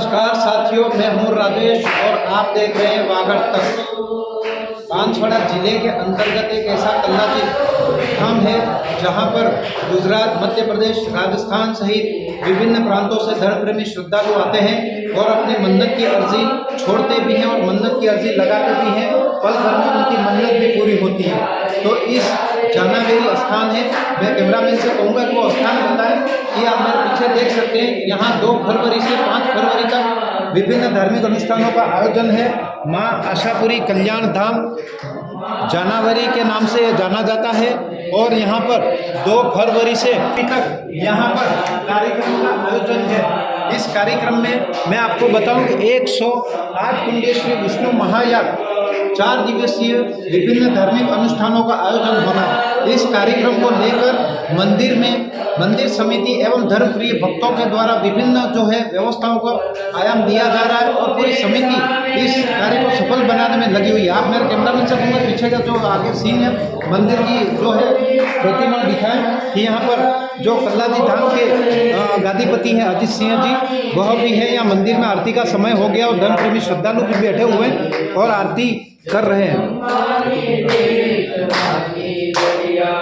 नमस्कार साथियों, मैं हूं राजेश और आप देख रहे हैं वागड़ तक। बांसवाड़ा जिले के अंतर्गत एक ऐसा कल्लाजी धाम है जहां पर गुजरात, मध्य प्रदेश, राजस्थान सहित विभिन्न प्रांतों से धर्म प्रेमी श्रद्धालु आते हैं और अपनी मन्नत की अर्जी छोड़ते भी हैं और मन्नत की अर्जी लगाते भी हैं। पल भर में उनकी मन्नत भी पूरी होती है। तो इस जानावेरी स्थान है, मैं कैमरामैन से कहूँगा कि वो स्थान बताएं कि आप मेरे पीछे देख सकते हैं। यहाँ 2 फरवरी से 5 फरवरी तक विभिन्न धार्मिक अनुष्ठानों का आयोजन है। माँ आशापुरी कल्याण धाम जानावरी के नाम से यह जाना जाता है और यहाँ पर 2 फरवरी से अभी तक यहाँ पर कार्यक्रम का आयोजन है। इस कार्यक्रम में मैं आपको बताऊं कि 108 कुंडेश्वरी विष्णु महायाग 4 दिवसीय विभिन्न धार्मिक अनुष्ठानों का आयोजन होना है। इस कार्यक्रम को लेकर मंदिर में मंदिर समिति एवं धर्मप्रिय भक्तों के द्वारा विभिन्न जो है व्यवस्थाओं को आयाम दिया जा रहा है और पूरी समिति इस कार्य को सफल बनाने में लगी हुई है। आप मेरे कैमरामैन से कहूँगा पीछे का जो आगे सीन है मंदिर की जो है प्रतिमा दिखाएं कि यहाँ पर जो कल्लाजी धाम के गादीपति हैं अजीत सिंह जी, वह भी है। यहाँ मंदिर में आरती का समय हो गया और धर्म प्रेमी श्रद्धालु भी बैठे हुए हैं और आरती कर रहे हैं।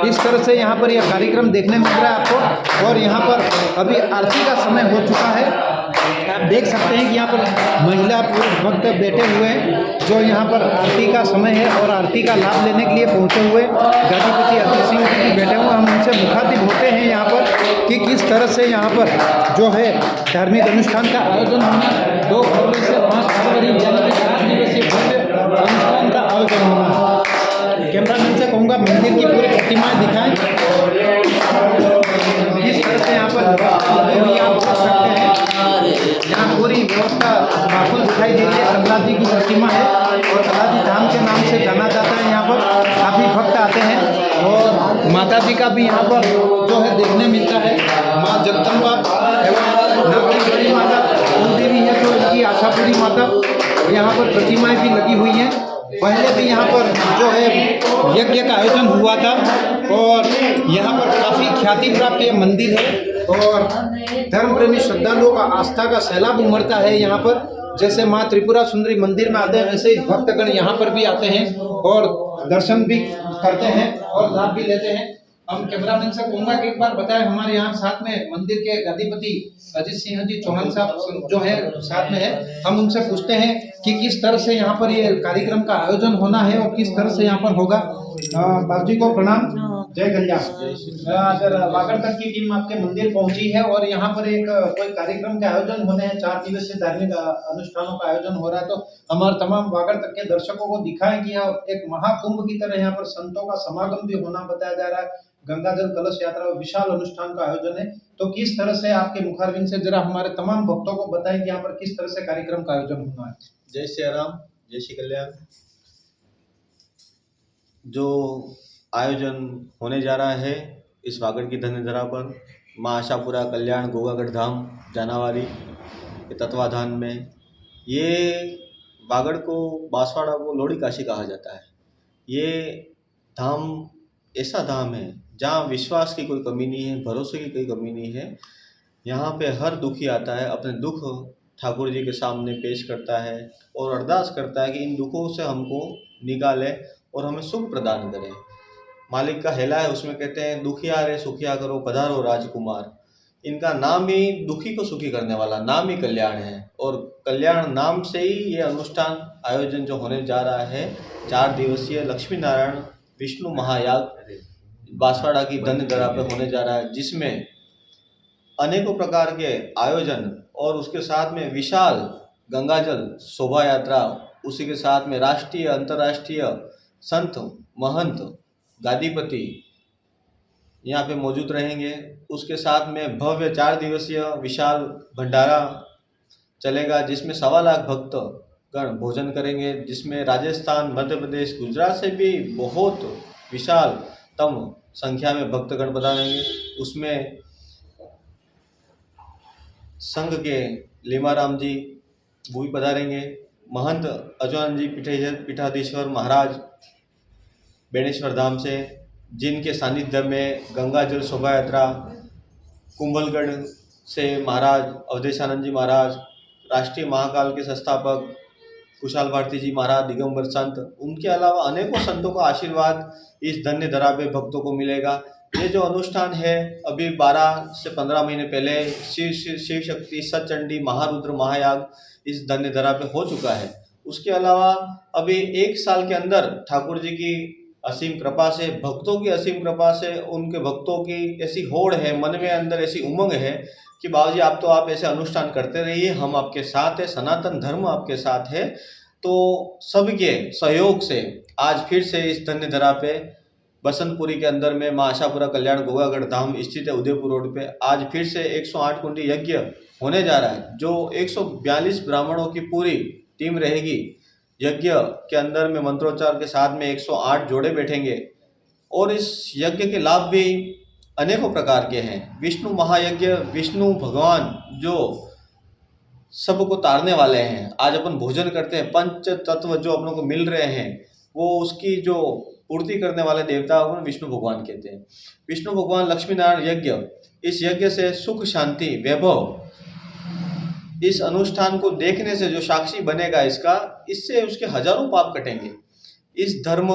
इस तरह से यहाँ पर यह कार्यक्रम देखने मिल रहा है आपको और यहाँ पर अभी आरती का समय हो चुका है। आप देख सकते हैं कि यहाँ पर महिला पुरुष भक्त बैठे हुए हैं जो यहाँ पर आरती का समय है और आरती का लाभ लेने के लिए पहुँचे हुए गादीपति अजीत सिंह जी भी बैठे हुए। हम उनसे मुखातिब होते हैं यहाँ पर कि किस तरह से यहाँ पर जो है धार्मिक अनुष्ठान का आयोजन होना 2 फरवरी से 5 फरवरी यानी कि 4 दिवसीय अनुष्ठान का आयोजन होना। कैमरामैन से कहूँगा मंदिर की पूरी प्रतिमाएं दिखाएं। इस तरह से यहाँ पर आप देख सकते हैं यहाँ पूरी व्यवस्था माकूल दिखाई दे रही है। कल्लाजी की प्रतिमा है और कल्लाजी धाम के नाम से जाना जाता है। यहाँ पर काफ़ी भक्त आते हैं और माता जी का भी यहाँ पर जो है देखने मिलता है। माँ जगदम्बा एवं नागरी बड़ी माता कुलदेवी है जो इनकी आशापुरी माता, यहाँ पर प्रतिमाएं भी लगी हुई हैं। पहले भी यहाँ पर जो है यज्ञ का आयोजन हुआ था और यहाँ पर काफ़ी ख्याति प्राप्त ये मंदिर है और धर्म प्रेमी श्रद्धालुओं का आस्था का सैलाब उमड़ता है। यहाँ पर जैसे माँ त्रिपुरा सुंदरी मंदिर में आते हैं वैसे ही भक्तगण यहाँ पर भी आते हैं और दर्शन भी करते हैं और लाभ भी लेते हैं। हम कैमरामैन से कहूँगा कि एक बार बताएं, हमारे यहाँ साथ में मंदिर के गादीपति अजीत सिंह जी चौहान साहब जो है साथ में है। हम उनसे पूछते हैं कि किस तरह से यहाँ पर ये कार्यक्रम का आयोजन होना है और किस तरह से यहाँ पर होगा। बाबू जी को प्रणाम, जय कल्याण। अगर वागड़ तक की टीम आपके मंदिर पहुंची है और यहाँ पर एक कोई कार्यक्रम के आयोजन होने हैं, 4 दिवसीय धार्मिक अनुष्ठानों का आयोजन हो रहा है, तो हमारे तमाम वागड़ तक के दर्शकों को दिखाएं कि यहाँ एक महाकुंभ की तरह यहाँ पर संतों का समागम भी होना बताया जा रहा है। गंगा जल कलश यात्रा विशाल अनुष्ठान का आयोजन है। तो किस तरह से आपके मुखारबिन से जरा हमारे तमाम भक्तों को बताएं कि यहाँ पर किस तरह से कार्यक्रम का आयोजन होना है। जय श्री राम, जय श्री कल्याण। जो आयोजन होने जा रहा है इस वागड़ की धन्य धरा पर माँ आशापुरा कल्याण गोगागढ़ धाम जानावारी के तत्वाधान में, ये वागड़ को बांसवाड़ा को लोड़ी काशी कहा जाता है। ये धाम ऐसा धाम है जहाँ विश्वास की कोई कमी नहीं है, भरोसे की कोई कमी नहीं है। यहाँ पे हर दुखी आता है, अपने दुख ठाकुर जी के सामने पेश करता है और अरदास करता है कि इन दुखों से हमको निकाले और हमें सुख प्रदान करें। मालिक का हेला है, उसमें कहते हैं दुखिया रे सुखिया करो पधारो राजकुमार। इनका नाम ही दुखी को सुखी करने वाला नाम ही कल्याण है और कल्याण नाम से ही ये अनुष्ठान आयोजन जो होने जा रहा है 4 दिवसीय लक्ष्मी नारायण विष्णु महायाग बांसवाड़ा की धन्य धरा पर होने जा रहा है, जिसमें अनेकों प्रकार के आयोजन और उसके साथ में विशाल गंगाजल शोभा यात्रा, उसी के साथ में राष्ट्रीय अंतर्राष्ट्रीय संत महंत गादीपति यहाँ पे मौजूद रहेंगे। उसके साथ में भव्य 4 दिवसीय विशाल भंडारा चलेगा जिसमें 1.25 लाख भक्त गण भोजन करेंगे, जिसमें राजस्थान, मध्य प्रदेश, गुजरात से भी बहुत विशालतम संख्या में भक्तगण पधारेंगे। उसमें संघ के लीमाराम जी वो भी पधारेंगे, महंत अजवान जी पीठाधीश्वर महाराज बेणेश्वर धाम से, जिनके सानिध्य में गंगा जल शोभा यात्रा कुंभलगढ़ से महाराज अवधेशानंद जी महाराज, राष्ट्रीय महाकाल के संस्थापक कुशाल भारती जी महाराज, दिगंबर संत, उनके अलावा अनेकों संतों का आशीर्वाद इस धन्य धरा पे भक्तों को मिलेगा। ये जो अनुष्ठान है अभी 12 से 15 महीने पहले शिव शक्ति सतचंडी महारुद्र महायाग इस धन्य धरा पे हो चुका है। उसके अलावा अभी 1 साल के अंदर ठाकुर जी की असीम कृपा से, भक्तों की असीम कृपा से, उनके भक्तों की ऐसी होड़ है, मन में अंदर ऐसी उमंग है कि बाबूजी आप ऐसे अनुष्ठान करते रहिए, हम आपके साथ है, सनातन धर्म आपके साथ है। तो सबके सहयोग से आज फिर से इस धन्य धरा पे बसंतपुरी के अंदर में माँ आशापुरा कल्याण गोगागढ़ धाम स्थित है, उदयपुर रोड पे, आज फिर से 108 कुंडी यज्ञ होने जा रहा है, जो 142 ब्राह्मणों की पूरी टीम रहेगी। यज्ञ के अंदर में मंत्रोच्चार के साथ में 108 जोड़े बैठेंगे और इस यज्ञ के लाभ भी अनेकों प्रकार के हैं। विष्णु महायज्ञ, विष्णु भगवान जो सबको तारने वाले हैं, आज अपन भोजन करते हैं, पंच तत्व जो अपनों को मिल रहे हैं, वो उसकी जो पूर्ति करने वाले देवता को विष्णु भगवान कहते हैं। विष्णु भगवान लक्ष्मी नारायण यज्ञ, इस यज्ञ से सुख शांति वैभव, इस अनुष्ठान को देखने से जो साक्षी बनेगा इससे उसके हजारों पाप कटेंगे। इस धर्म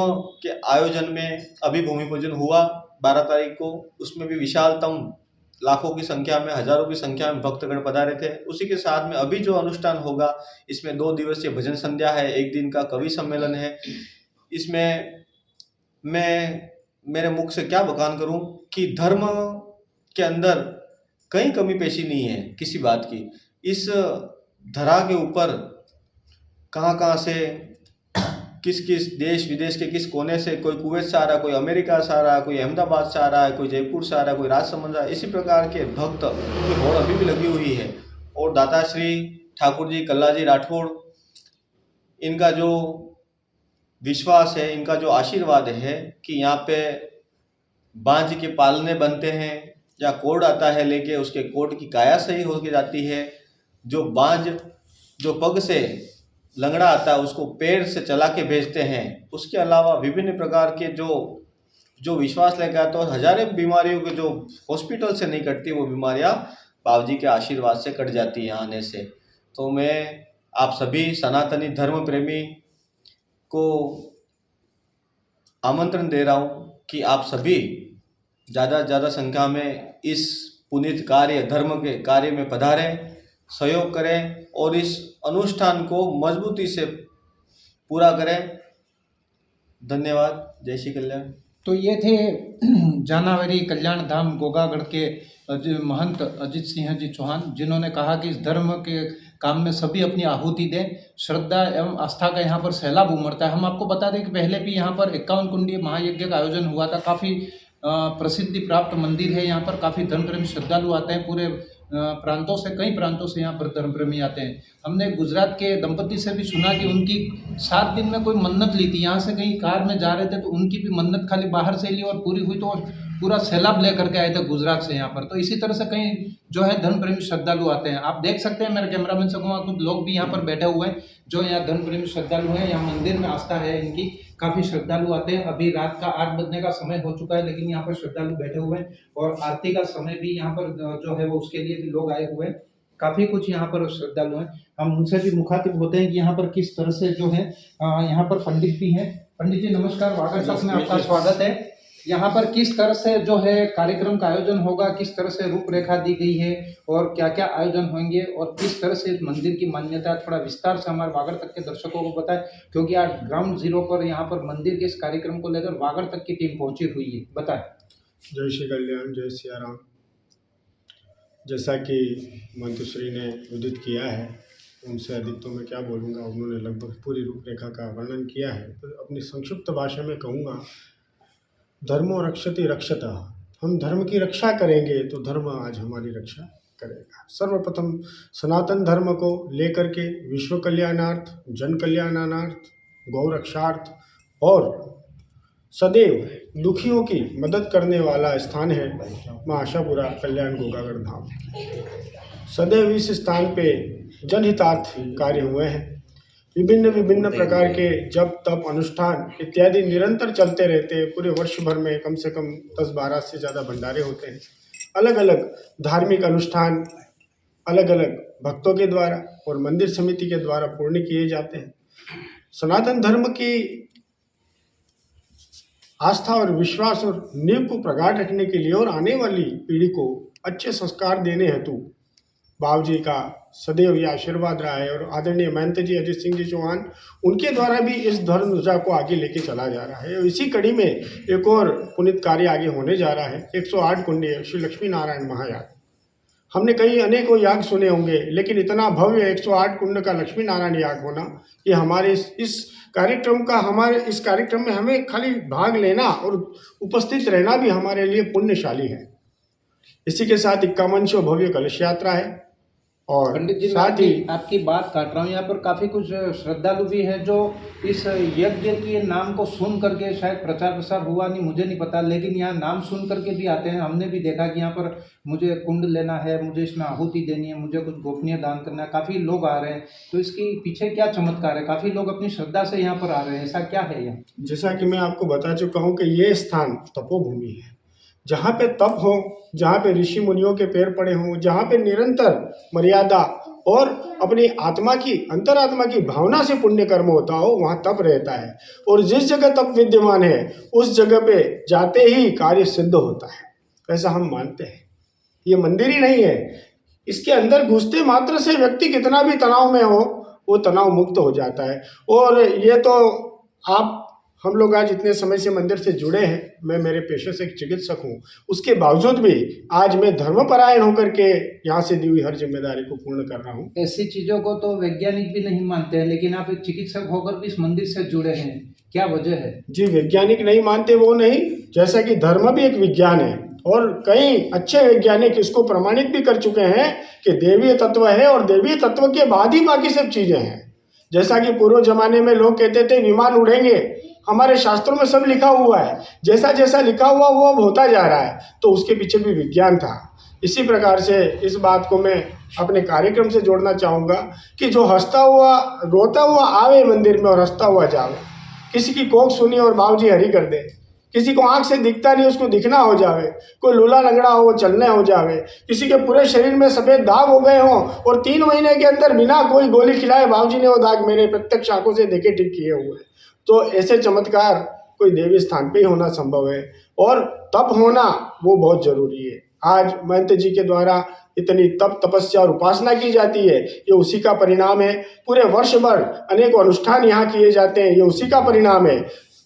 के आयोजन में अभी भूमि पूजन हुआ 12 तारीख को, उसमें भी विशालतम लाखों की संख्या में, हजारों की संख्या में भक्तगण पधारे थे। उसी के साथ में अभी जो अनुष्ठान होगा इसमें 2 दिवसीय भजन संध्या है, 1 दिन का कवि सम्मेलन है। इसमें मैं मेरे मुख से क्या बखान करूं कि धर्म के अंदर कहीं कमी पेशी नहीं है किसी बात की। इस धरा के ऊपर कहाँ से किस देश विदेश के किस कोने से, कोई कुवैत से आ रहा है, कोई अमेरिका से आ रहा है, कोई अहमदाबाद से आ रहा है, कोई जयपुर से आ रहा है, कोई राजसमंद, इसी प्रकार के भक्त की होड़ अभी भी लगी हुई है। और दाता श्री ठाकुर जी कल्लाजी राठौड़, इनका जो विश्वास है, इनका जो आशीर्वाद है कि यहाँ पे बांझ के पालने बनते हैं, या कोड आता है लेके उसके कोड की काया सही होके जाती है। जो बांझ जो पग से लंगड़ा आता है उसको पैर से चला के भेजते हैं। उसके अलावा विभिन्न प्रकार के जो विश्वास लेकर आते हैं, हजारों बीमारियों के जो हॉस्पिटल से नहीं कटती वो बीमारियां बाबूजी के आशीर्वाद से कट जाती हैं आने से। तो मैं आप सभी सनातनी धर्म प्रेमी को आमंत्रण दे रहा हूँ कि आप सभी ज़्यादा से ज़्यादा संख्या में इस पुनीत कार्य, धर्म के कार्य में पधारें, सहयोग करें और इस अनुष्ठान को मजबूती से पूरा करें। धन्यवाद। जय श्री कल्याण। तो ये थे जानावरी कल्याण धाम गोगागढ़ के महंत अजीत सिंह जी चौहान, जिन्होंने कहा कि इस धर्म के काम में सभी अपनी आहुति दें। श्रद्धा एवं आस्था का यहाँ पर सैलाब उमड़ता है। हम आपको बता दें कि पहले भी यहाँ पर 51 कुंडी महायज्ञ का आयोजन हुआ था। काफ़ी प्रसिद्धि प्राप्त मंदिर है। यहाँ पर काफ़ी धर्मप्रेमी श्रद्धालु आते हैं, पूरे प्रांतों से, कई प्रांतों से यहाँ पर धर्मप्रेमी आते हैं। हमने गुजरात के दंपति से भी सुना कि उनकी 7 दिन में कोई मन्नत ली थी। यहाँ से कहीं कार में जा रहे थे तो उनकी भी मन्नत खाली बाहर से ली और पूरी हुई, तो पूरा सैलाब लेकर के आए थे गुजरात से यहाँ पर। तो इसी तरह से कहीं जो है धर्मप्रेमी श्रद्धालु आते हैं। आप देख सकते हैं, मेरे कैमरामैन से कहूँगा, कुछ लोग भी यहाँ पर बैठे हुए हैं जो यहाँ धर्मप्रेमी श्रद्धालु हैं। यहाँ मंदिर में आस्था है इनकी, काफ़ी श्रद्धालु आते हैं। अभी रात का 8 बजने का समय हो चुका है, लेकिन यहाँ पर श्रद्धालु बैठे हुए हैं और आरती का समय भी यहाँ पर जो है वो उसके लिए भी लोग आए हुए हैं। काफ़ी कुछ यहाँ पर श्रद्धालु हैं। हम उनसे भी मुखातिब होते हैं कि यहाँ पर किस तरह से जो है, यहाँ पर पंडित भी हैं। पंडित जी नमस्कार, वागड़ तक में आपका स्वागत है। यहाँ पर किस तरह से जो है कार्यक्रम का आयोजन होगा, किस तरह से रूपरेखा दी गई है और क्या क्या आयोजन होंगे और किस तरह से इस मंदिर की मान्यता है, थोड़ा विस्तार से हमारे वागड़ तक के दर्शकों को बताएं, क्योंकि आज ग्राउंड जीरो पर यहाँ पर मंदिर के इस कार्यक्रम को लेकर वागड़ तक की टीम पहुंची हुई है, बताएं। जय श्री कल्याण, जय सिया राम। जैसा कि मंत्रीश्री ने उदित किया है, उनसे अधिक तो मैं क्या बोलूँगा, उन्होंने लगभग पूरी रूपरेखा का वर्णन किया है। तो अपनी संक्षिप्त भाषा में कहूँगा, धर्मो रक्षति रक्षतः। हम धर्म की रक्षा करेंगे तो धर्म आज हमारी रक्षा करेगा। सर्वप्रथम सनातन धर्म को लेकर के विश्व कल्याणार्थ, जन कल्याणार्थ, गौ रक्षार्थ और सदैव दुखियों की मदद करने वाला स्थान है माँ आशापुरा कल्याण गोगागढ़ धाम। सदैव इस स्थान पे जनहितार्थ कार्य हुए हैं। विभिन्न प्रकार के जप तप अनुष्ठान इत्यादि निरंतर चलते रहते हैं। पूरे वर्ष भर में कम से कम 10-12 से ज़्यादा भंडारे होते हैं। अलग अलग धार्मिक अनुष्ठान, अलग अलग भक्तों के द्वारा और मंदिर समिति के द्वारा पूर्ण किए जाते हैं। सनातन धर्म की आस्था और विश्वास और नींव को प्रगाढ़ रखने के लिए और आने वाली पीढ़ी को अच्छे संस्कार देने हेतु बाबू जी का सदैव ये आशीर्वाद रहा है। और आदरणीय महंत जी अजीत सिंह जी चौहान, उनके द्वारा भी इस धर्म ध्वजा को आगे लेके चला जा रहा है। और इसी कड़ी में एक और पुनीत कार्य आगे होने जा रहा है। 108 कुंडीय श्री लक्ष्मी नारायण महायाग। हमने कई अनेकों याग सुने होंगे, लेकिन इतना भव्य 108 कुंड का लक्ष्मी नारायण याग होना, ये हमारे इस कार्यक्रम में हमें खाली भाग लेना और उपस्थित रहना भी हमारे लिए पुण्यशाली है। इसी के साथ 51 भव्य कलश यात्रा है। और पंडित जी, साथ ही आपकी बात काट रहा हूँ, यहाँ पर काफ़ी कुछ श्रद्धालु भी हैं जो इस यज्ञ के नाम को सुन करके, शायद प्रचार प्रसार हुआ नहीं, मुझे नहीं पता, लेकिन यहाँ नाम सुन करके भी आते हैं। हमने भी देखा कि यहाँ पर मुझे कुंड लेना है, मुझे इसमें आहुति देनी है, मुझे कुछ गोपनीय दान करना है, काफ़ी लोग आ रहे हैं। तो इसके पीछे क्या चमत्कार है? काफ़ी लोग अपनी श्रद्धा से यहाँ पर आ रहे हैं, ऐसा क्या है यहाँ? जैसा कि मैं आपको बता चुका हूँ कि ये स्थान तपोभूमि है, जहाँ पे तप हो, जहाँ पे ऋषि मुनियों के पैर पड़े हों, जहाँ पे निरंतर मर्यादा और अपनी आत्मा की, अंतरात्मा की भावना से पुण्य कर्म होता हो, वहाँ तप रहता है। और जिस जगह तप विद्यमान है उस जगह पे जाते ही कार्य सिद्ध होता है, ऐसा हम मानते हैं। ये मंदिर ही नहीं है, इसके अंदर घुसते मात्र से व्यक्ति कितना भी तनाव में हो, वो तनाव मुक्त हो जाता है। और ये तो हम लोग आज इतने समय से मंदिर से जुड़े हैं, मैं मेरे पेशे से एक चिकित्सक हूँ, उसके बावजूद भी आज मैं धर्मपरायण होकर के यहाँ से दी हुई हर जिम्मेदारी को पूर्ण कर रहा हूँ। ऐसी चीज़ों को तो वैज्ञानिक भी नहीं मानते हैं, लेकिन आप एक चिकित्सक होकर भी इस मंदिर से जुड़े हैं, क्या वजह है? जी, वैज्ञानिक नहीं मानते वो नहीं, जैसा कि धर्म भी एक विज्ञान है और कई अच्छे वैज्ञानिक इसको प्रमाणित भी कर चुके हैं कि देवीय तत्व है और देवीय तत्व के बाद ही बाकी सब चीज़ें हैं। जैसा कि पूर्व जमाने में लोग कहते थे विमान उड़ेंगे, हमारे शास्त्रों में सब लिखा हुआ है, जैसा जैसा लिखा हुआ वो अब होता जा रहा है, तो उसके पीछे भी विज्ञान था। इसी प्रकार से इस बात को मैं अपने कार्यक्रम से जोड़ना चाहूँगा कि जो हंसता हुआ रोता हुआ आवे मंदिर में और हंसता हुआ जावे, किसी की कोख सुनी और बाबूजी हरी कर दे, किसी को आंख से दिखता नहीं उसको दिखना हो जावे, कोई लूला लंगड़ा हो वो चलने हो जावे, किसी के पूरे शरीर में सफ़ेद दाग हो गए हों और 3 महीने के अंदर बिना कोई गोली खिलाए बाबूजी ने वो दाग मेरे प्रत्यक्ष आंखों से देखे ठीक किए हुए। तो ऐसे चमत्कार कोई देवी स्थान पे ही होना संभव है और तप होना वो बहुत जरूरी है। आज महंत जी के द्वारा इतनी तप तपस्या और उपासना की जाती है, ये उसी का परिणाम है। पूरे वर्ष भर अनेकों अनुष्ठान यहाँ किए जाते हैं, ये उसी का परिणाम है।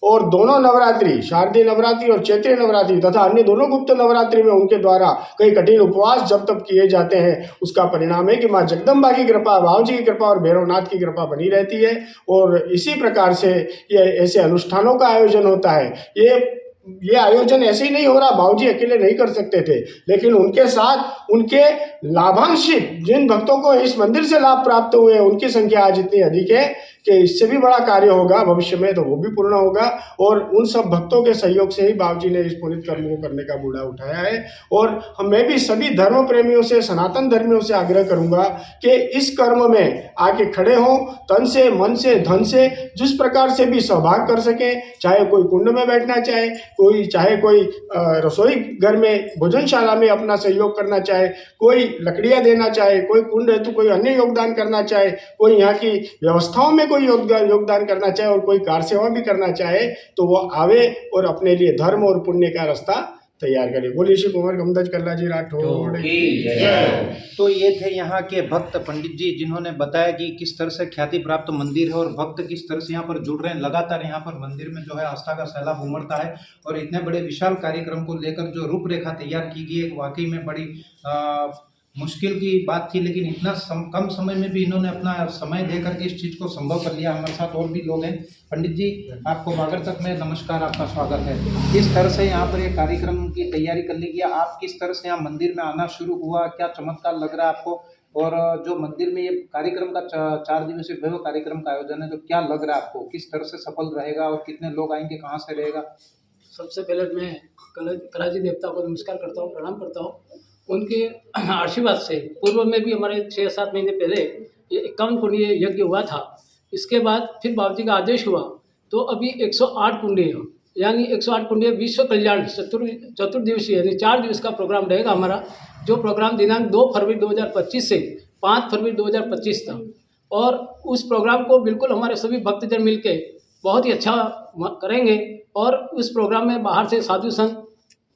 और दोनों नवरात्रि, शारदीय नवरात्रि और चैत्रीय नवरात्रि तथा अन्य दोनों गुप्त नवरात्रि में उनके द्वारा कई कठिन उपवास जब तब किए जाते हैं, उसका परिणाम है कि माँ जगदम्बा की कृपा, बाबू जी की कृपा और भैरवनाथ की कृपा बनी रहती है। और इसी प्रकार से ये ऐसे अनुष्ठानों का आयोजन होता है। ये आयोजन ऐसे ही नहीं हो रहा, बाबूजी अकेले नहीं कर सकते थे, लेकिन उनके साथ उनके लाभांशित जिन भक्तों को इस मंदिर से लाभ प्राप्त हुए उनकी संख्या आज इतनी अधिक है कि इससे भी बड़ा कार्य होगा भविष्य में, तो वो भी पूर्ण होगा। और उन सब भक्तों के सहयोग से ही बाबूजी ने इस पुनित कर्म को करने का बूढ़ा उठाया है। और मैं भी सभी धर्म प्रेमियों से, सनातन धर्मियों से आग्रह करूंगा कि इस कर्म में आके खड़े हों, तन से, मन से, धन से, जिस प्रकार से भी सहभाग कर सकें। चाहे कोई कुंड में बैठना चाहे कोई रसोई घर में, भोजनशाला में अपना सहयोग करना चाहे, कोई लकड़ियाँ देना चाहे, कोई कुंड हेतु कोई अन्य योगदान करना चाहे, कोई यहाँ की व्यवस्थाओं में कोई योगदान करना चाहे और कोई कार सेवा भी करना चाहे, तो वो आवे और अपने लिए धर्म और पुण्य का रास्ता तैयार करे। बोलिए श्री कुंवर गमदज कल्लाजी राठौड़ की जय। तो ये थे यहाँ के भक्त पंडित जी, जिन्होंने बताया कि किस तरह से ख्याति प्राप्त मंदिर है और भक्त किस तरह से यहाँ पर जुड़ रहे हैं। लगातार यहाँ पर मंदिर में जो है आस्था का सैलाब उमड़ता है और इतने बड़े विशाल कार्यक्रम को लेकर जो रूपरेखा तैयार की गई है, वाकई में बड़ी मुश्किल की बात थी, लेकिन इतना कम समय में भी इन्होंने अपना समय दे करके इस चीज़ को संभव कर लिया। हमारे साथ और भी लोग हैं। पंडित जी, आपको बागर तक में नमस्कार, आपका स्वागत है। किस तरह से यहाँ पर ये कार्यक्रम की तैयारी कर ली गई, आप किस तरह से यहाँ मंदिर में आना शुरू हुआ, क्या चमत्कार लग रहा है आपको? और जो मंदिर में ये कार्यक्रम का 4 दिवसीय भव्य कार्यक्रम का आयोजन है, तो क्या लग रहा है आपको, किस तरह से सफल रहेगा और कितने लोग आएंगे, कहाँ से रहेगा? सबसे पहले मैं कलाजी देवता को नमस्कार करता हूँ, प्रणाम करता हूँ। उनके आशीर्वाद से पूर्व में भी हमारे 6-7 महीने पहले ये 51 कुंडीय यज्ञ हुआ था। इसके बाद फिर बाबूजी का आदेश हुआ तो अभी 108 कुंडीय, यानी 108 कुंडीय विश्व कल्याण चतुर्दिवसीय यानी 4 दिवस का प्रोग्राम रहेगा हमारा, जो प्रोग्राम दिनांक 2 फरवरी 2025 से 5 फरवरी 2025 था। और उस प्रोग्राम को बिल्कुल हमारे सभी भक्तजन मिलके बहुत ही अच्छा करेंगे। और उस प्रोग्राम में बाहर से साधु संत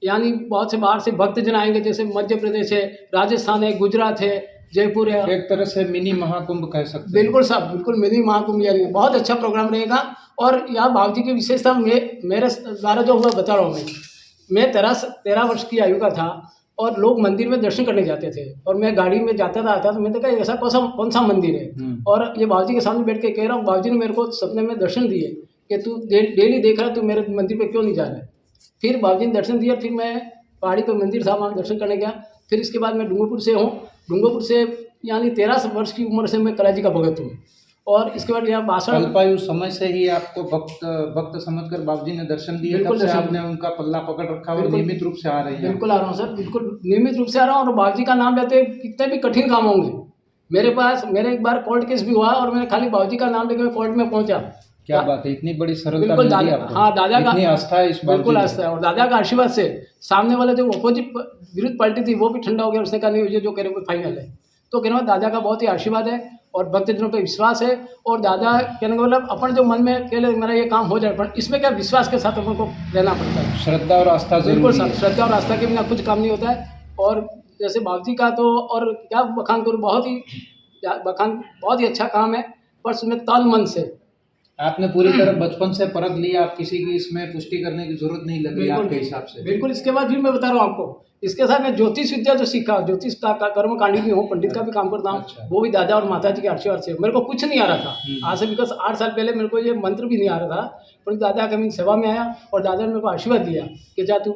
यानी बहुत से बाहर से भक्तजन आएंगे, जैसे मध्य प्रदेश है, राजस्थान है, गुजरात है, जयपुर है। एक तरह से मिनी महाकुंभ कह सकते हैं। बिल्कुल साहब, बिल्कुल मिनी महाकुंभ यानी बहुत अच्छा प्रोग्राम रहेगा। और यहाँ बाबू जी की विशेषता मेरे द्वारा जो हुआ बता रहा हूँ मैं 13 वर्ष की आयु का था और लोग मंदिर में दर्शन करने जाते थे और मैं गाड़ी में जाता था आता तो मैंने कहा ऐसा कौन सा मंदिर है। और ये बाबू जी के सामने बैठ के कह रहा हूँ, बाबू जी ने मेरे को सपने में दर्शन दिए कि तू डेली देख रहा, तू मेरे मंदिर पे क्यों नहीं जा रहा है। फिर बाबू जी ने दर्शन दिया, फिर मैं पहाड़ी पे मंदिर था वहाँ दर्शन करने गया। फिर इसके बाद मैं डूंगरपुर से हूँ, डूंगरपुर से यानी 13 वर्ष की उम्र से मैं कलाजी का भगत हूँ। और इसके बाद यहाँ बासठ अल्पायु समय से ही आपको भक्त समझकर बाबूजी ने दर्शन दिए, तब से आपने उनका पल्ला पकड़ रखा और नियमित रूप से आ रही है। बिल्कुल आ रहा हूँ सर, बिल्कुल नियमित रूप से आ रहा हूँ। और बाबूजी का नाम लेते कितने भी कठिन काम होंगे मेरे पास। मेरे एक बार कोर्ट केस भी हुआ और मैंने खाली बाबूजी का नाम लेकर मैं कोर्ट में पहुंचा। क्या बात है, इतनी बड़ी सरलता बिल्कुल मिली आपको। हाँ, दादा का इतनी आस्था है इस बात, बिल्कुल आस्था है। और दादा का आशीर्वाद से सामने वाले जो अपोजिट विरुद्ध पार्टी थी वो भी ठंडा हो गया। उसने कहा नहीं, ये जो कह रहे हो फाइनल है। तो कहना दादा का बहुत ही आशीर्वाद है और भक्तजनों पर विश्वास है। और दादा कहने का मतलब अपन जो मन में कह ले मेरा ये काम हो जाए, पर इसमें क्या विश्वास के साथ अपन को रहना पड़ता है। श्रद्धा और आस्था बिल्कुल जरूरी है। श्रद्धा और आस्था के बिना कुछ काम नहीं होता है। और जैसे बाबूजी का तो और क्या बखान करूँ, बहुत ही अच्छा काम है, पर उसमें तन मन से आपने पूरी तरह बचपन से परख लिया, आप किसी की इसमें पुष्टि करने की जरूरत नहीं लगी आपके हिसाब से। बिल्कुल। इसके बाद फिर मैं बता रहा हूँ आपको, इसके साथ मैं ज्योतिष विद्या जो सीखा, ज्योतिष का कर्म कांडी भी हूँ, पंडित का भी काम करता हूँ। अच्छा। वो भी दादा और माता जी के आशीर्वाद से। मेरे को कुछ नहीं आ रहा था आज से बिकॉज 8 साल पहले मेरे को ये मंत्र भी नहीं आ रहा था, पर दादा का मैं सेवा में आया और दादा ने मेरे को आशीर्वाद दिया कि जा तू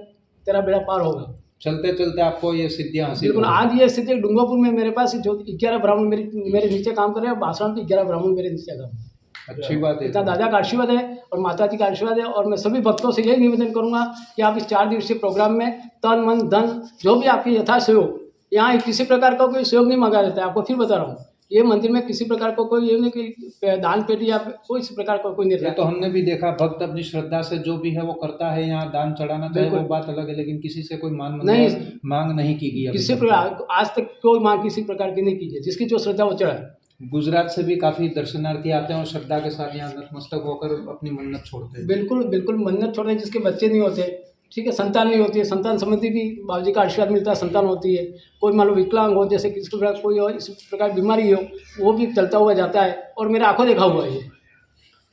तेरा बेड़ा पार होगा। चलते चलते आपको ये सिद्धियां हासिल बिल्कुल। आज ये स्थिति डूंगरपुर में मेरे पास जो 11 ब्राह्मण मेरे नीचे काम कर रहे हैं, बासरा में 11 ब्राह्मण मेरे नीचे काम। अच्छी बात है। इतना दादा का आशीर्वाद है और माता जी का आशीर्वाद है। और मैं सभी भक्तों से यही निवेदन करूंगा कि आप इस 4 दिवसीय प्रोग्राम में तन मन धन जो भी आपकी यथा सहयोग, यहाँ किसी प्रकार का कोई सहयोग नहीं मांगा जाता है। आपको फिर बता रहा हूँ, ये मंदिर में किसी प्रकार को कोई ये नहीं कि दान पेटी या कोई इस प्रकार का कोई नहीं रहता। तो हमने भी देखा, भक्त अपनी श्रद्धा से जो भी है वो करता है, यहाँ दान चढ़ाना चाहे वो बात अलग है, लेकिन किसी से कोई मांग नहीं की गई। किसी प्रकार आज तक कोई मांग किसी प्रकार की नहीं की है, जिसकी जो श्रद्धा वो चढ़ाए। गुजरात से भी काफी दर्शनार्थी आते हैं और श्रद्धा के साथ यहाँ नतमस्तक होकर अपनी मन्नत छोड़ते हैं। बिल्कुल बिल्कुल, मन्नत छोड़ते हैं। जिसके बच्चे नहीं होते, ठीक है, संतान नहीं होती है, संतान संबंधी भी बाबूजी का आशीर्वाद मिलता है, संतान होती है। कोई मान लो विकलांग हो, जैसे किसी प्रकार कोई और इस प्रकार बीमारी हो, वो भी चलता हुआ जाता है और मेरे आंखों देखा हुआ है ये।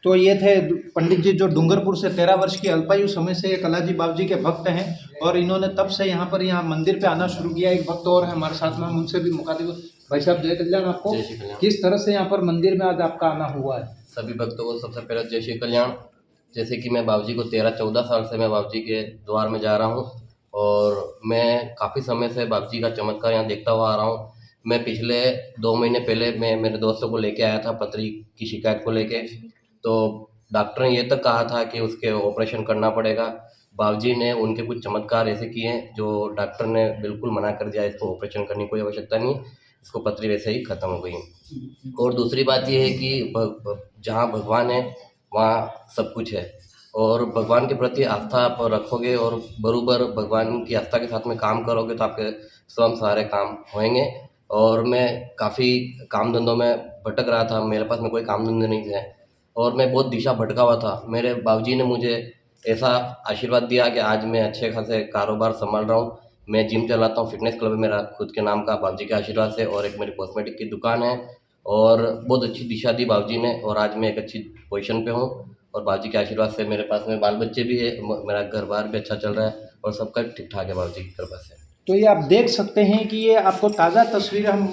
तो ये थे पंडित जी जो डूंगरपुर से 13 वर्ष की अल्पायु समय से ये कलाजी बाबूजी के भक्त हैं और इन्होंने तब से यहाँ मंदिर पे आना शुरू किया। एक भक्त और है हमारे साथ में, हम उनसे भी मुखातिब। भाई साहब जय कल्याण आपको। जय श्री कल्याण। किस तरह से यहाँ पर मंदिर में आज आपका आना हुआ है? सभी भक्तों को सबसे पहले जय श्री कल्याण। जैसे कि मैं बाबूजी को 13-14 साल से मैं बाबूजी के द्वार में जा रहा हूँ और मैं काफ़ी समय से बाबूजी का चमत्कार यहाँ देखता हुआ आ रहा हूँ। मैं पिछले 2 महीने पहले मैं मेरे दोस्तों को लेके आया था पथरी की शिकायत को लेके, तो डॉक्टर ने ये तक कहा था कि उसके ऑपरेशन करना पड़ेगा। बाबूजी ने उनके कुछ चमत्कार ऐसे किए हैं जो डॉक्टर ने बिल्कुल मना कर दिया, इसको ऑपरेशन करने की कोई आवश्यकता नहीं, इसको पथरी वैसे ही ख़त्म हो गई। और दूसरी बात ये है कि जहाँ भगवान है वहाँ सब कुछ है और भगवान के प्रति आस्था आप रखोगे और बराबर भगवान की आस्था के साथ में काम करोगे तो आपके स्वयं सारे काम होंगे। और मैं काफ़ी काम धंधों में भटक रहा था, मेरे पास में कोई काम धंधे नहीं थे और मैं बहुत दिशा भटका हुआ था। मेरे बाबूजी ने मुझे ऐसा आशीर्वाद दिया कि आज मैं अच्छे खासे कारोबार संभाल रहा हूँ। मैं जिम चलाता हूँ, फिटनेस क्लब है मेरा खुद के नाम का बाबूजी के आशीर्वाद से, और एक मेरी कॉस्मेटिक की दुकान है और बहुत अच्छी दिशा दी बाबूजी ने और आज मैं एक अच्छी पोजीशन पे हूँ और बाबूजी के आशीर्वाद से मेरे पास में बाल बच्चे भी है, मेरा घर बार भी अच्छा चल रहा है और सबका ठीक ठाक है बाबूजी की कृपा से। तो ये आप देख सकते हैं कि ये आपको ताज़ा तस्वीर हम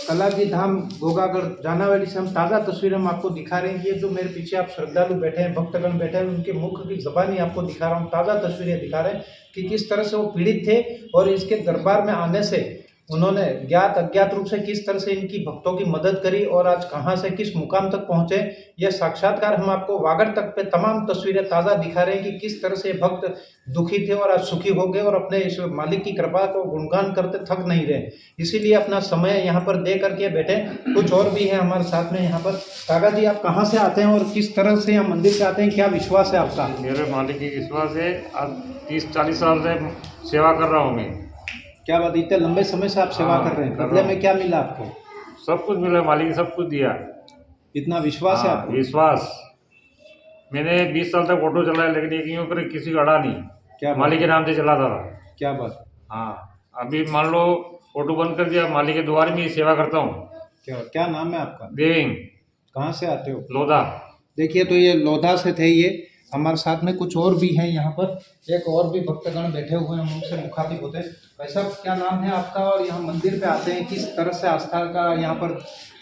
कलाजी धाम गोगागढ़ जानावाली से हम ताज़ा तस्वीर हम आपको दिखा रहे हैं। ये जो मेरे पीछे आप श्रद्धालु बैठे हैं, भक्तगण बैठे हैं, उनके मुख की ज़बानी आपको दिखा रहा हूँ। ताज़ा तस्वीरें दिखा रहे हैं कि किस तरह से वो पीड़ित थे और इसके दरबार में आने से उन्होंने ज्ञात अज्ञात रूप से किस तरह से इनकी भक्तों की मदद करी और आज कहाँ से किस मुकाम तक पहुँचे। यह साक्षात्कार हम आपको वागड़ तक पे तमाम तस्वीरें ताज़ा दिखा रहे हैं कि किस तरह से भक्त दुखी थे और आज सुखी हो गए और अपने इस मालिक की कृपा को गुणगान करते थक नहीं रहे। इसीलिए अपना समय यहाँ पर दे करके बैठे। कुछ और भी है हमारे साथ में यहाँ पर। काका जी, आप कहाँ से आते हैं और किस तरह से यहाँ मंदिर से आते हैं, क्या विश्वास है आपका? मेरे मालिक की विश्वास है, आज 30-40 साल से सेवा कर रहा हूँ मैं। क्या बात, इतने लंबे समय से आप सेवा कर रहे हैं, बदले में क्या मिला आपको? सब कुछ मिला, मालिक ने सब कुछ दिया। इतना विश्वास है हाँ, आपको? विश्वास। मैंने 20 साल तक ऑटो चलाया, लेकिन एक यूँ पर किसी को अड़ा नहीं। क्या बात मालिक के है? नाम से चलाता था। क्या बात? हाँ, अभी मान लो ऑटो बंद कर दिया, मालिक के द्वार में ही सेवा करता हूँ। क्या क्या नाम है आपका? देविंग कहाँ से आते हो? लोधा। देखिए, तो ये लोधा से थे। ये हमारे साथ में कुछ और भी हैं यहाँ पर, एक और भी भक्तगण बैठे हुए हैं, हम उनसे मुखातिब होते हैं। भाई साहब, क्या नाम है आपका और यहाँ मंदिर पे आते हैं, किस तरह से आस्था का यहाँ पर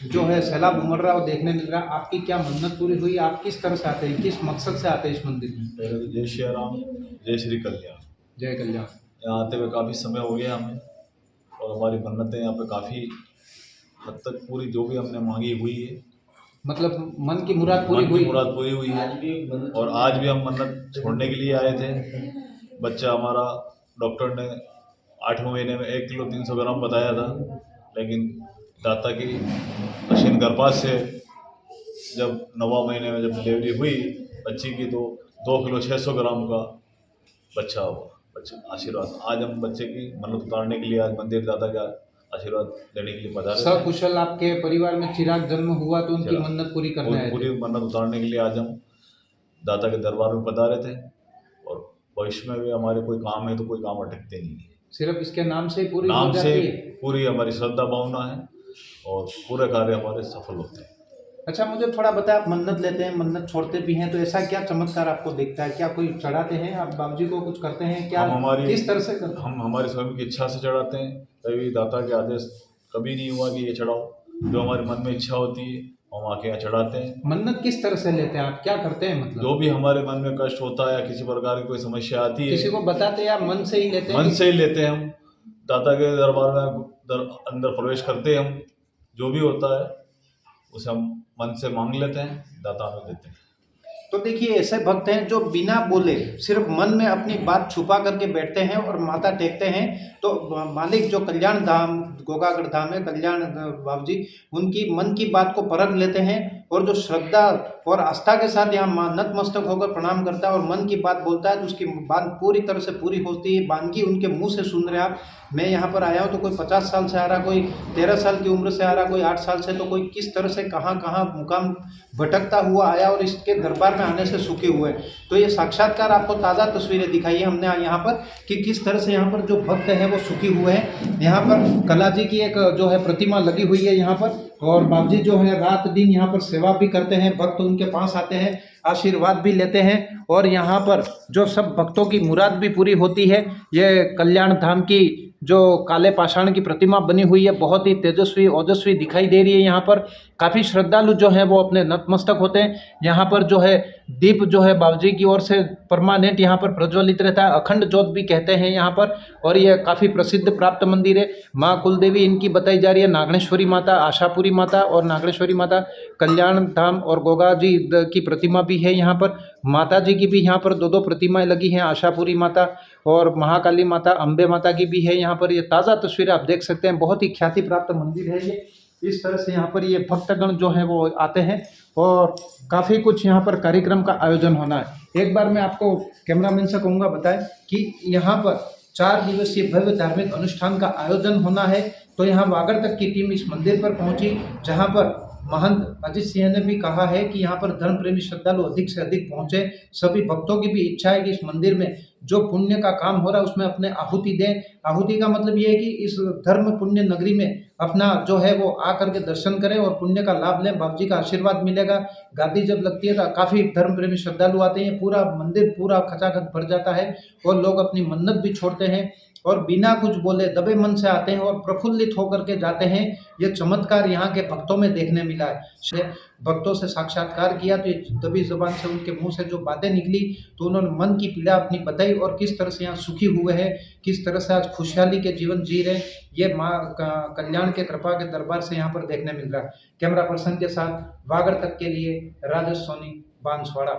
जो है सैलाब उमड़ रहा है वो देखने मिल रहा है? आपकी क्या मन्नत पूरी हुई? आप किस तरह से आते हैं, किस मकसद से आते हैं इस मंदिर में? पहले तो जय श्री राम, जय श्री कल्याण। जय कल्याण। यहाँ आते हुए काफ़ी समय हो गया हमें, और हमारी मन्नतें यहाँ पे काफ़ी हद तक पूरी, जो भी हमने मांगी हुई है। मतलब मन की मुराद पूरी मन की हुई? मुराद पूरी हुई है। और आज भी हम मन्नत छोड़ने के लिए आए थे। बच्चा हमारा, डॉक्टर ने 8वें महीने में 1 किलो 300 ग्राम बताया था, लेकिन दाता की असीम कृपा से जब 9वां महीने में जब डिलीवरी हुई बच्ची की, तो 2 किलो 600 ग्राम का बच्चा हुआ। बच्चे आशीर्वाद, आज हम बच्चे की मन्नत उतारने के लिए आज मंदिर दाता का आशीर्वाद लेने के लिए पधारे थे। सकुशल आपके परिवार में चिराग जन्म हुआ तो उनकी चिराग। मन्नत पूरी करने आए पूरी थे। मन्नत उतारने के लिए आज हम दाता के दरबार में पधारे थे। और भविष्य में भी हमारे कोई काम है तो कोई काम अटकते नहीं है। सिर्फ इसके नाम से ही पूरी हो नाम जाती से है? पूरी हमारी श्रद्धा भावना है और पूरे कार्य हमारे सफल होते हैं। अच्छा, मुझे थोड़ा बताएं, आप मन्नत लेते हैं, मन्नत छोड़ते भी हैं, तो ऐसा क्या चमत्कार आपको दिखता है? क्या कोई चढ़ाते हैं आप बाबूजी को, कुछ करते हैं क्या? किस तरह से करते हैं? हम हमारी स्वयं की इच्छा से चढ़ाते हैं। कभी दाता के आदेश कभी नहीं हुआ कि ये चढ़ाओ। जो हमारे मन में इच्छा होती है हम आके यहाँ चढ़ाते हैं। मन्नत किस तरह से लेते हैं आप, क्या करते हैं मतलब? जो भी हमारे मन में कष्ट होता है या किसी प्रकार की कोई समस्या आती है, किसी को बताते हैं या मन से ही लेते हैं? मन से ही लेते हैं। हम दाता के दरबार में अंदर प्रवेश करते हैं। हम जो भी होता है उसे हम मन से मांग लेते हैं, दाता हमें देते हैं। तो देखिए, ऐसे भक्त हैं जो बिना बोले सिर्फ मन में अपनी बात छुपा करके बैठते हैं और माथा टेकते हैं। तो मालिक जो कल्याण धाम, गोगागढ़ धाम है, कल्याण बाबूजी, उनकी मन की बात को परख लेते हैं। और जो श्रद्धा और आस्था के साथ यहाँ नतमस्तक होकर प्रणाम करता है और मन की बात बोलता है, तो उसकी बात पूरी तरह से पूरी होती है। बानगी उनके मुंह से सुन रहे आप। मैं यहाँ पर आया हूँ तो कोई 50 साल से आ रहा, कोई 13 साल की उम्र से आ रहा, कोई 8 साल से, तो कोई किस तरह से कहाँ कहाँ मुकाम भटकता हुआ आया और इसके दरबार में आने से सुखी हुए। तो ये साक्षात्कार आपको ताज़ा तस्वीरें दिखाई है हमने यहाँ पर कि किस तरह से यहाँ पर जो भक्त हैं वो सुखी हुए हैं। यहाँ पर कला जी की एक जो है प्रतिमा लगी हुई है यहाँ पर, और बाबूजी जो है रात दिन यहाँ पर सेवा भी करते हैं। भक्त उनके पास आते हैं, आशीर्वाद भी लेते हैं, और यहाँ पर जो सब भक्तों की मुराद भी पूरी होती है। ये कल्याण धाम की जो काले पाषाण की प्रतिमा बनी हुई है, बहुत ही तेजस्वी ओजस्वी दिखाई दे रही है। यहाँ पर काफ़ी श्रद्धालु जो है वो अपने नतमस्तक होते हैं। यहाँ पर जो है दीप जो है बाबूजी की ओर से परमानेंट यहाँ पर प्रज्वलित रहता है, अखंड ज्योत भी कहते हैं यहाँ पर। और ये काफ़ी प्रसिद्ध प्राप्त मंदिर है। माँ कुलदेवी इनकी बताई जा रही है, नागणेश्वरी माता, आशापुरी माता और नागेश्वरी माता, कल्याण धाम और गोगा जी की प्रतिमा भी है यहाँ पर। माता जी की भी यहाँ पर 2-2 प्रतिमाएं लगी हैं, आशापुरी माता और महाकाली माता, अम्बे माता की भी है यहाँ पर। ये ताज़ा तस्वीरें आप देख सकते हैं, बहुत ही ख्याति प्राप्त मंदिर है ये। इस तरह से यहाँ पर ये भक्तगण जो है वो आते हैं और काफ़ी कुछ यहाँ पर कार्यक्रम का आयोजन होना है। एक बार मैं आपको कैमरामैन से कहूँगा बताएं कि यहाँ पर 4 दिवसीय भव्य धार्मिक अनुष्ठान का आयोजन होना है। तो यहाँ वागड़ तक की टीम इस मंदिर पर पहुँची, जहाँ पर महंत अजीत सिंह ने भी कहा है कि यहाँ पर धर्म प्रेमी श्रद्धालु अधिक से अधिक पहुँचे। सभी भक्तों की भी इच्छा है कि इस मंदिर में जो पुण्य का काम हो रहा है उसमें अपने आहुति दें। आहुति का मतलब ये है कि इस धर्म पुण्य नगरी में अपना जो है वो आकर के दर्शन करें और पुण्य का लाभ लें। बाबूजी का आशीर्वाद मिलेगा। गादी जब लगती है तो काफ़ी धर्म प्रेमी श्रद्धालु आते हैं, पूरा मंदिर पूरा खचाखच भर जाता है और लोग अपनी मन्नत भी छोड़ते हैं और बिना कुछ बोले दबे मन से आते हैं और प्रफुल्लित होकर के जाते हैं। ये चमत्कार यहाँ के भक्तों में देखने मिला है। भक्तों से साक्षात्कार किया तो ये दबी जुबान से उनके मुंह से जो बातें निकली तो उन्होंने मन की पीड़ा अपनी बताई और किस तरह से यहाँ सुखी हुए हैं, किस तरह से आज खुशहाली के जीवन जी रहे हैं। ये माँ कल्याण के कृपा के दरबार से यहाँ पर देखने मिल रहा है। कैमरा पर्सन के साथ वागड़ तक के लिए राजेश सोनी, बांसवाड़ा।